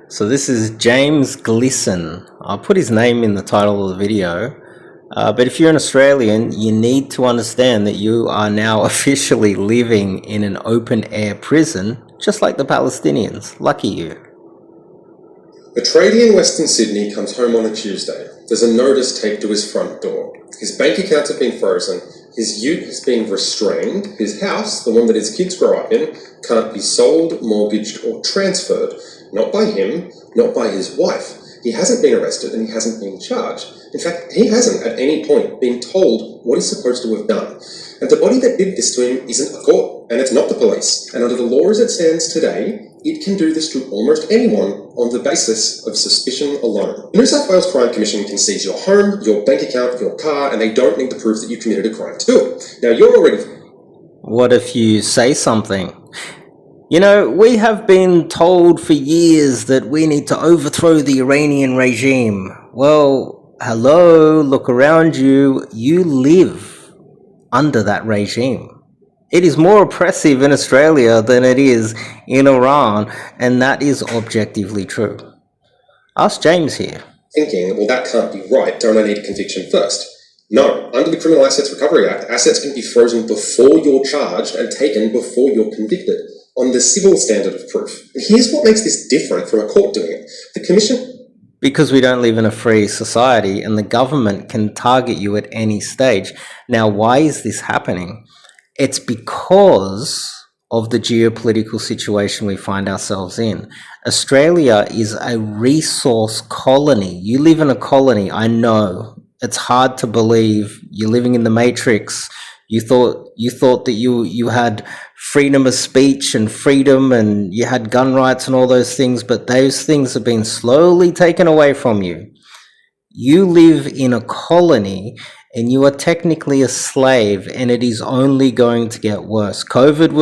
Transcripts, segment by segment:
So this is James Glisson. I'll put his name in the title of the video. But if you're an Australian, you need to understand that you are now officially living in an open-air prison, just like the Palestinians. Lucky you. A tradie in Western Sydney comes home on a Tuesday. There's a notice taped to his front door. His bank accounts have been frozen, his ute has been restrained, his house, the one that his kids grow up in, can't be sold, mortgaged or transferred. Not by him, not by his wife. He hasn't been arrested and he hasn't been charged. In fact, he hasn't at any point been told what he's supposed to have done. And the body that did this to him isn't a court, and it's not the police. And under the law as it stands today, it can do this to almost anyone on the basis of suspicion alone. The New South Wales Crime Commission can seize your home, your bank account, your car, and they don't need the proof that you committed a crime to do it. Now, you're already... What if you say something? You know, we have been told for years that we need to overthrow the Iranian regime. Well, hello, look around you. You live under that regime. It is more oppressive in Australia than it is in Iran, and that is objectively true. Ask James here. Thinking, well, that can't be right. Don't I need a conviction first? No. Under the Criminal Assets Recovery Act, assets can be frozen before you're charged and taken before you're convicted, on the civil standard of proof. And here's what makes this different from a court doing it. The Commission... Because we don't live in a free society and the government can target you at any stage. Now, why is this happening? It's because of the geopolitical situation we find ourselves in. Australia is a resource colony. You live in a colony, I know. It's hard to believe. You're living in the Matrix. You thought that you had freedom of speech and freedom and you had gun rights and all those things, but those things have been slowly taken away from you. You live in a colony and you are technically a slave, and it is only going to get worse. COVID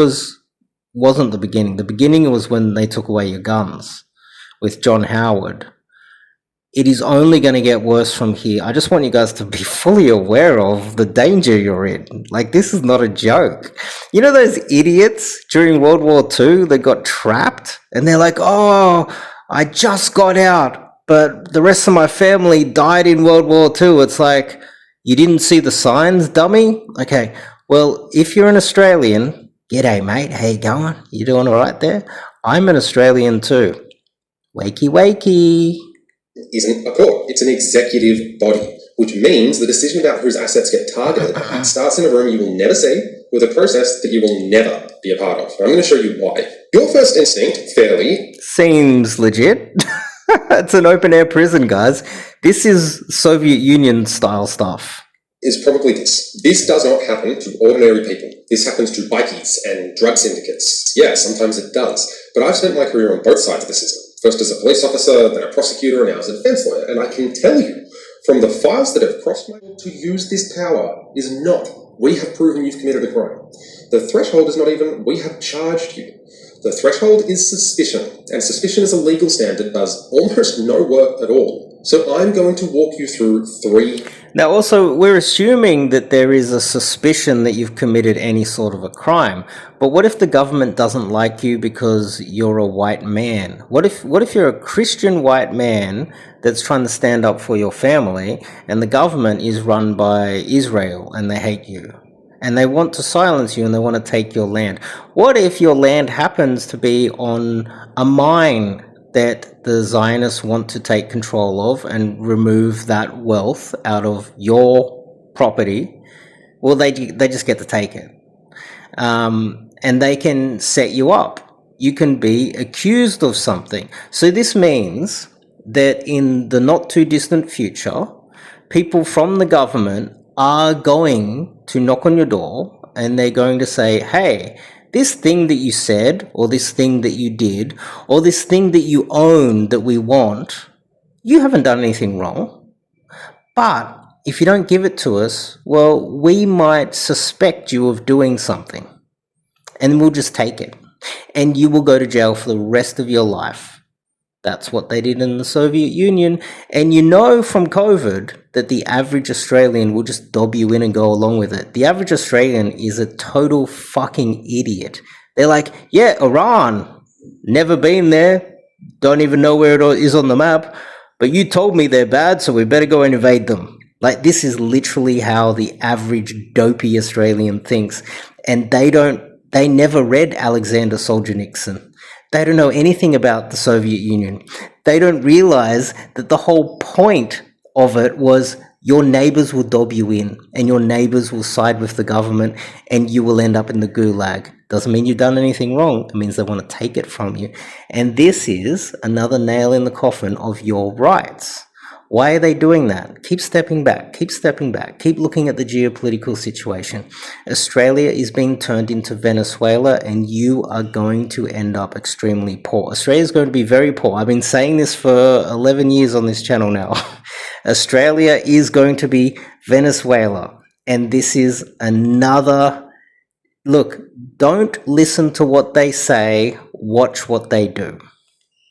wasn't the beginning. The beginning was when they took away your guns with John Howard. It is only going to get worse from here. I just want you guys to be fully aware of the danger you're in. Like, this is not a joke. You know those idiots during World War II that got trapped? And they're like, oh, I just got out, but the rest of my family died in World War II. It's like, you didn't see the signs, dummy? Okay, well, if you're an Australian, g'day, mate. How you going? You doing all right there? I'm an Australian too. Wakey, wakey. Isn't a court. It's an executive body, which means the decision about whose assets get targeted starts in a room you will never see with a process that you will never be a part of. I'm going to show you why. Your first instinct, fairly... Seems legit. It's an open-air prison, guys. This is Soviet Union style stuff. Is probably this. This does not happen to ordinary people. This happens to bikies and drug syndicates. Yeah, sometimes it does. But I've spent my career on both sides of the system. First as a police officer, then a prosecutor, and now as a defense lawyer. And I can tell you, from the files that have crossed my way, to use this power is not, we have proven you've committed a crime. The threshold is not even, we have charged you. The threshold is suspicion, and suspicion as a legal standard does almost no work at all. So I'm going to walk you through three... Now also, we're assuming that there is a suspicion that you've committed any sort of a crime. But what if the government doesn't like you because you're a white man? What if you're a Christian white man that's trying to stand up for your family and the government is run by Israel and they hate you? And they want to silence you and they want to take your land. What if your land happens to be on a mine that the Zionists want to take control of and remove that wealth out of your property? Well, they just get to take it. And they can set you up. You can be accused of something. So this means that in the not too distant future, people from the government are going to knock on your door and they're going to say, hey, this thing that you said, or this thing that you did, or this thing that you own that we want, you haven't done anything wrong. But if you don't give it to us, well, we might suspect you of doing something. And we'll just take it. And you will go to jail for the rest of your life. That's what they did in the Soviet Union. And you know from COVID that the average Australian will just dob you in and go along with it. The average Australian is a total fucking idiot. They're like, yeah, Iran, never been there. don't even know where it is on the map, but you told me they're bad, so we better go and invade them. Like, this is literally how the average dopey Australian thinks. And they never read Alexander Solzhenitsyn. They don't know anything about the Soviet Union. They don't realize that the whole point of it was your neighbors will dob you in and your neighbors will side with the government and you will end up in the gulag. Doesn't mean you've done anything wrong. It means they want to take it from you. And this is another nail in the coffin of your rights. Why are they doing that? Keep stepping back, keep stepping back, keep looking at the geopolitical situation. Australia is being turned into Venezuela and you are going to end up extremely poor. Australia is going to be very poor. I've been saying this for 11 years on this channel now. Australia is going to be Venezuela. And this is another... Look, don't listen to what they say, watch what they do.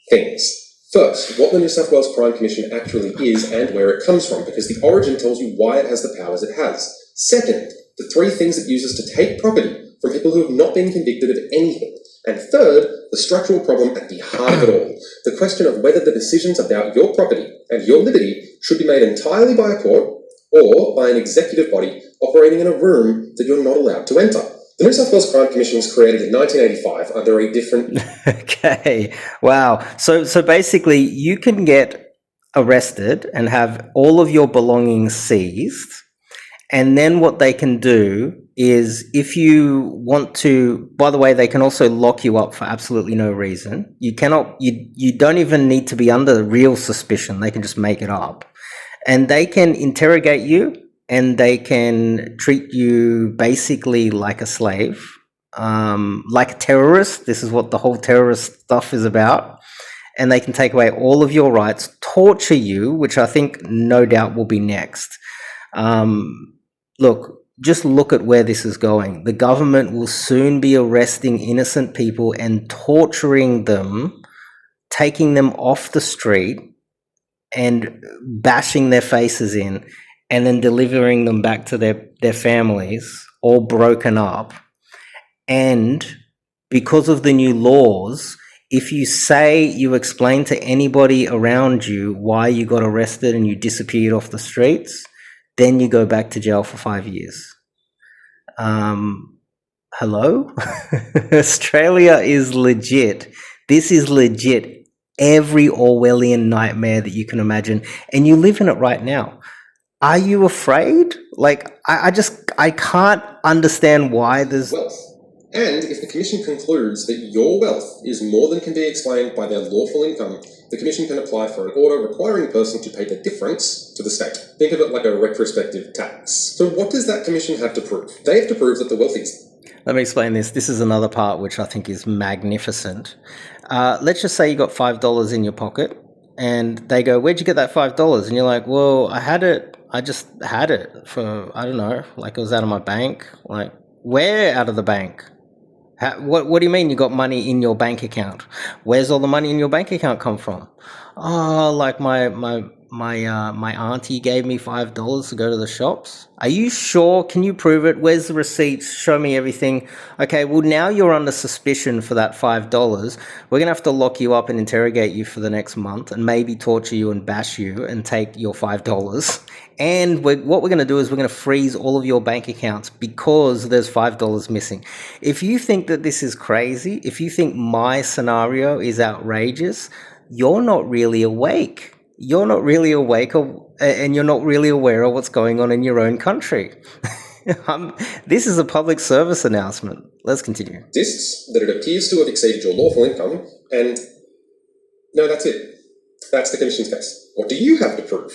Things. First, what the New South Wales Crime Commission actually is and where it comes from, because the origin tells you why it has the powers it has. Second, the three things it uses to take property from people who have not been convicted of anything. And third, the structural problem at the heart of it all, the question of whether the decisions about your property and your liberty should be made entirely by a court or by an executive body operating in a room that you're not allowed to enter. The New South Wales Crime Commission was created in 1985 under a different... Okay, wow. So basically, you can get arrested and have all of your belongings seized. And then what they can do is, if you want to, by the way, they can also lock you up for absolutely no reason. You don't even need to be under real suspicion. They can just make it up. And they can interrogate you and they can treat you basically like a slave, like a terrorist. This is what the whole terrorist stuff is about. And they can take away all of your rights, torture you, which I think no doubt will be next. Look, just look at where this is going. The government will soon be arresting innocent people and torturing them, taking them off the street and bashing their faces in, and then delivering them back to their families, all broken up. And because of the new laws, if you say you explain to anybody around you why you got arrested and you disappeared off the streets, then you go back to jail for 5 years. Hello? Australia is legit. This is legit. Every Orwellian nightmare that you can imagine. And you live in it right now. Are you afraid? Like, I can't understand why there's... wealth. And if the Commission concludes that your wealth is more than can be explained by their lawful income, the Commission can apply for an order requiring the person to pay the difference to the state. Think of it like a retrospective tax. So what does that Commission have to prove? They have to prove that the wealth is... Let me explain this. This is another part which I think is magnificent. Let's just say you got $5 in your pocket and they go, where'd you get that $5? And you're like, well, I just had it for, I don't know, like it was out of my bank. Like, where out of the bank? What do you mean you got money in your bank account? Where's all the money in your bank account come from? Oh, like my auntie gave me $5 to go to the shops. Are you sure? Can you prove it? Where's the receipts? Show me everything. Okay, well, now you're under suspicion for that $5. We're going to have to lock you up and interrogate you for the next month and maybe torture you and bash you and take your $5. And what we're going to do is we're going to freeze all of your bank accounts because there's $5 missing. If you think that this is crazy, if you think my scenario is outrageous, you're not really awake. You're not really awake, and you're not really aware of what's going on in your own country. This is a public service announcement. Let's continue. Exists, that it appears to have exceeded your lawful income, and... no, that's it. That's the Commission's case. What do you have to prove?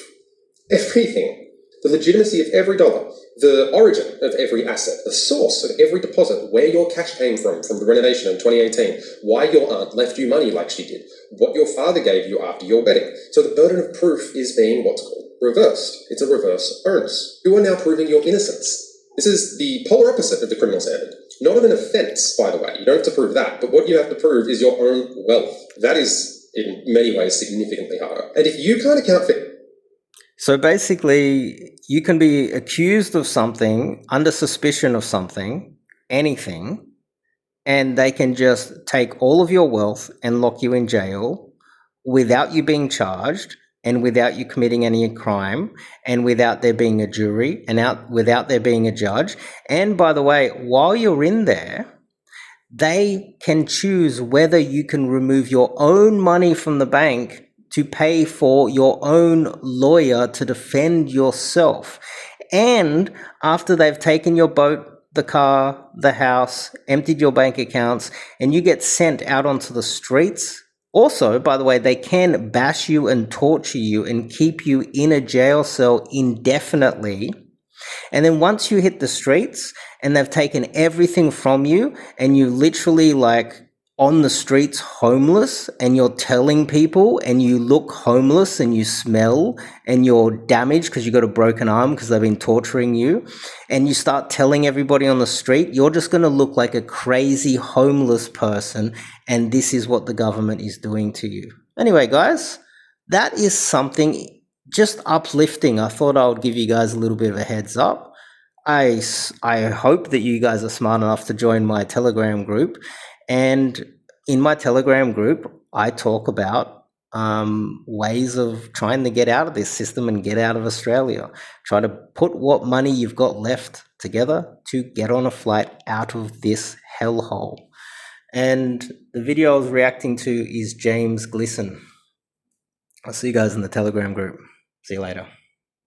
Everything. The legitimacy of every dollar, the origin of every asset, the source of every deposit, where your cash came from the renovation in 2018, why your aunt left you money like she did, what your father gave you after your wedding. So the burden of proof is being what's called reversed. It's a reverse onus. You are now proving your innocence. This is the polar opposite of the criminal standard. Not of an offence, by the way. You don't have to prove that, but what you have to prove is your own wealth. That is, in many ways, significantly harder. And if you can't account for... So basically, you can be accused of something, under suspicion of something, anything, and they can just take all of your wealth and lock you in jail without you being charged and without you committing any crime and without there being a jury and without there being a judge. And by the way, while you're in there, they can choose whether you can remove your own money from the bank to pay for your own lawyer to defend yourself. And after they've taken your boat, the car, the house, emptied your bank accounts, and you get sent out onto the streets. Also, by the way, they can bash you and torture you and keep you in a jail cell indefinitely. And then once you hit the streets and they've taken everything from you and you literally like on the streets homeless and you're telling people and you look homeless and you smell and you're damaged because you got a broken arm because they've been torturing you, and you start telling everybody on the street, you're just going to look like a crazy homeless person, and this is what the government is doing to you. Anyway, guys, that is something just uplifting. I thought I would give you guys a little bit of a heads up. I hope that you guys are smart enough to join my Telegram group. And in my Telegram group, I talk about ways of trying to get out of this system and get out of Australia. Try to put what money you've got left together to get on a flight out of this hellhole. And the video I was reacting to is James Glisson. I'll see you guys in the Telegram group. See you later.